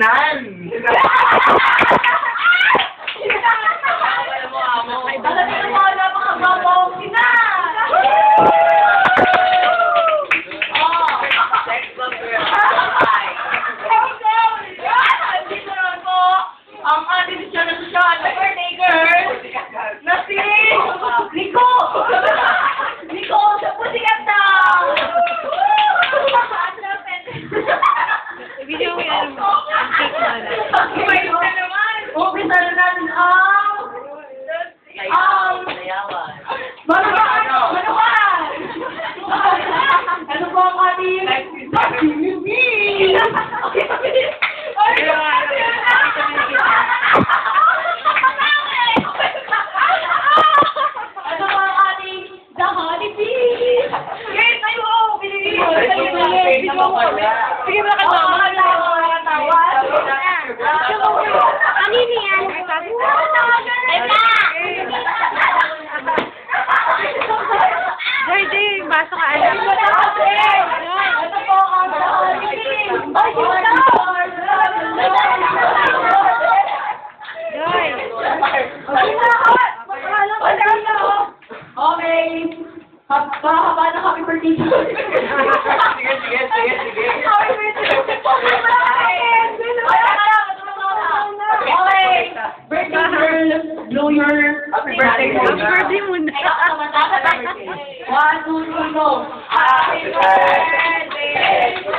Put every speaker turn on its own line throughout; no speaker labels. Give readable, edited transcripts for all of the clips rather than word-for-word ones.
Hinan!
Ang ating siya na social, birthday girl, na si Nico! Nico, sa pusikat daw!
Video mo yan.
Umpisa na natin Manukan! Ano po ang ating The Honeybee! Yes, tayo!
Sige mo ka naman. Kanini yan? Joy, Joy, baso ka.
Ito po ang The Honeybee!
Joy.
Okay. Haba na happy birthday.
Sige.
Happy birthday. Okay. Birthday girl, blow your
Happy birthday
Happy birthday muna.
1, 2, 3, go. Happy birthday to you.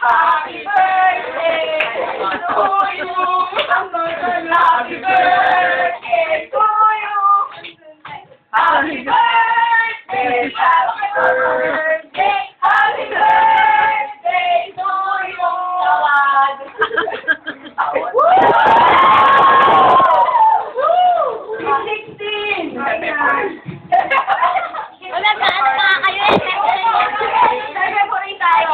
Happy birthday to you. Happy birthday to you. Happy birthday. Happy birthday. Happy birthday to you. Woo! 16.
Wala na, ano pa kayo?
Celebrate tayo.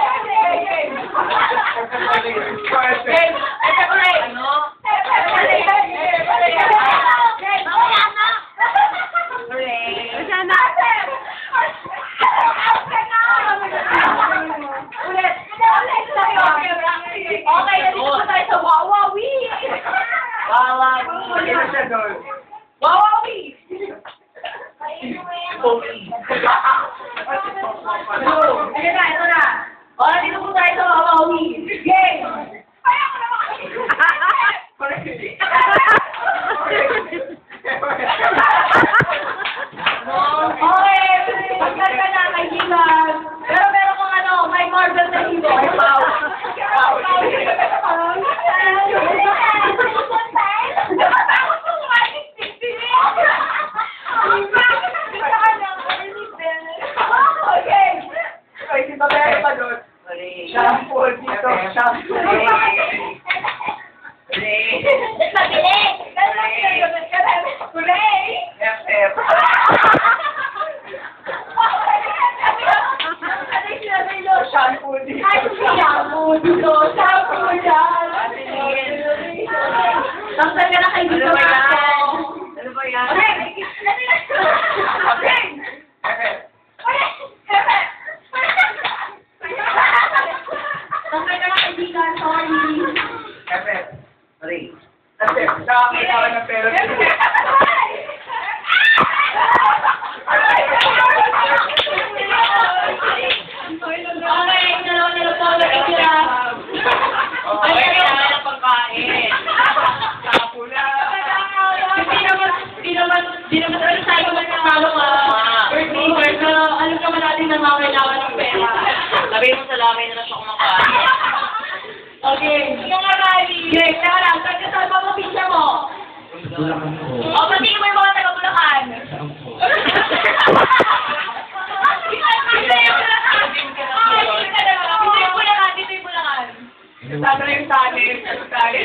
Okay, nandito po tayo sa Wawawi! Wawawi! Ito na. O, nandito po tayo sa Wawawi. Game! Kaya ko na Okay, pagkat ka na, kaibigan. Pero meron kong may marble na hilo.
Shampoo dito, shampoo. Shampoo dito.
Shampoo dito, shampoo dyan. Taksan ka na kayo dito.
Ano ba yan?
Taksan ka na kaibigan, sorry.
Nakakita ka ng pera.
Okay, dalawa na lang po na itira.
Ay, kailangan ng pagkain. Tapo na.
Di naman tayo magkakalo ka. Birthday girl, pero alam ka ba natin na makakailangan ng pera?
Sabihin mo sa lamay na lang siya kumakain.
Okay. Yung arali. Okay, teka lang. Saan ba picture mo? O, patingin mo yung mga taga-Bulacan.
Sabi na yung talent.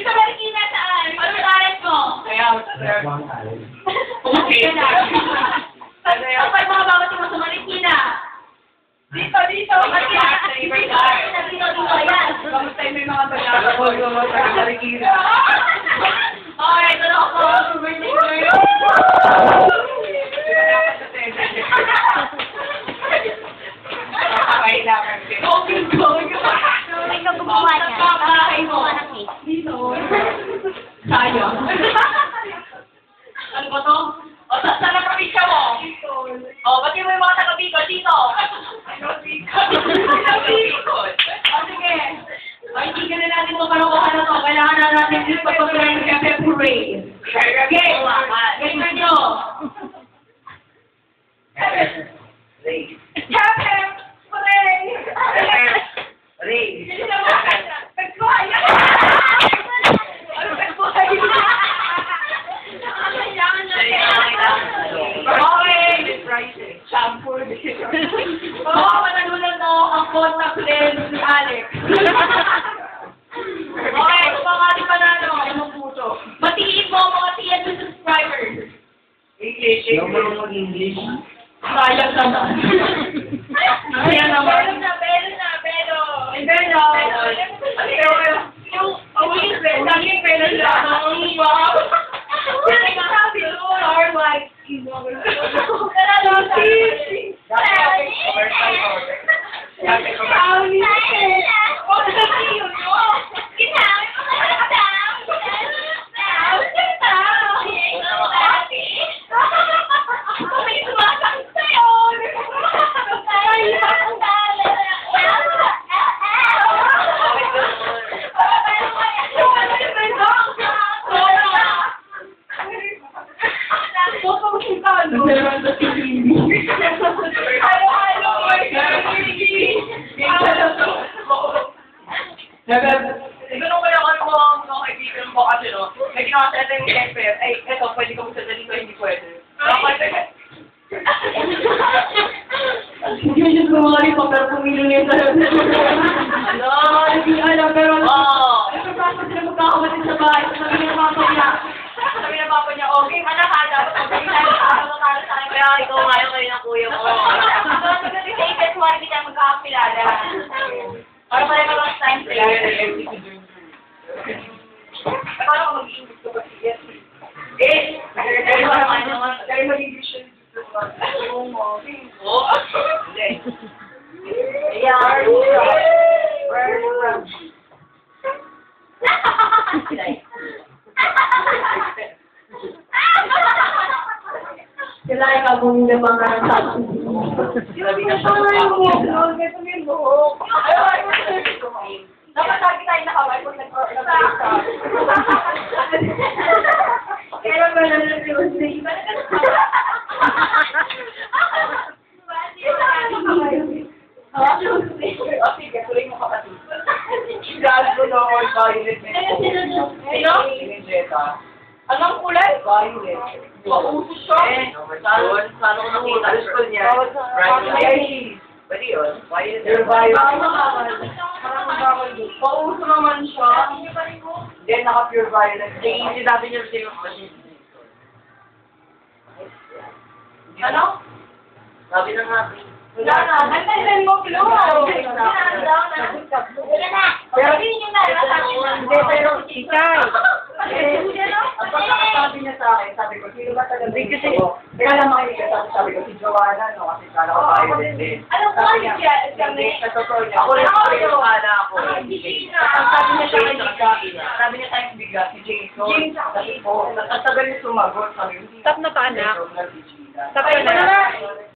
Sa Marikina saan? Ano talent mo?
Kaya,
Okay na. Kapag mga bawat mo sa Marikina. Dito, dito. Dito, ayan.
Kamusta yung may mga balak?
Okay, ito na ako.
Kailangan din.
Ikaw gumawa niya.
Bahay mo.
Gumawa ng cake.
Dito. Sayang. Ano ba to? O, saan ang probinsya mo? O, ba't yung may mga taga-Bicol dito? Taga-Bicol. O, sige. Ay, hindi ka na natin ito kalukuhan na to. Kailangan na natin yung pagpapalay ng Cafe Parade. Okay, ganyan nyo.
Ray.
Cafe Parade!
Ray.
Nagbuhay! Ano nagbuhay? Kailangan Okay. Shampoo dito. Oo, manalunan mo ang contact lens ni Alex. Okay, ito pa nga di panalo. Anong puso? Batiin mo ang mga tiyan ng subscribers.
English. Yung mga mag-English.
Sayang naman. Sayang naman. Pero. Laging pero siya. Wow. Yan ang sabi ko. Starlight. Tinanong ko lang ano mga kaibigan mo kasi no, may ginawa sa atin yung expert, ay, eto, pwede ka magsadali dito, hindi pwede. Hindi yun kumari pa, pero pumili niya sa ano, hindi alam, pero nagpapasok sila magkakamatid sa bahay, sabi niya papa niya, okay, anak, dapat magpili tayo sa akin, kaya ikaw ngayon kayo ng kuya mo. Magpapili tayo, kasi hindi tayo magkakapilala. Para pala ka lang time player. Paano ka mag-English ko ba siya? Dahil mag-English yun. Oo. Hindi. Where are you from? Kailangan ka mong naman ka ng sabi. Sinabi na siya mo. Ganito yung buhok. Dapat lagi tayo nakawal kung nag-break ka. Kaya ba na nag-real day? Sige, tuloy mo kapatid.
Gago na all violet.
Sino?
Sinjeta.
Anong kulay?
Violet.
Pauso siya.
Saan ko nakita? Sa school niya. Right. Pwede yun. Violet. Your
Pauso naman siya.
Then, naka-pure violet.
Hindi dati niya siya yung ano?
Sabi na nga.
Wala na. Antayin mo, Flo. Pero hindi niyo na.
Hindi, pero
Ikay.
ang pagkakasabi niya sa akin, sabi ko, sino ba talaga gusto ko? Kaya lang makinig ka, sabi ko, si Joanna, no? Kasi kala ko violet din.
Anong
Sabi niya,
quality siya?
hindi, sa totoo niya. Ako rin ako yung kala ako. Ang sabi niya sa akin, sabi niya sa akin, bigla, si Jason. Sabi ko, ang tagal niya sumagot, sabi ko,
Stop na to, anak.
Stop
Stop na.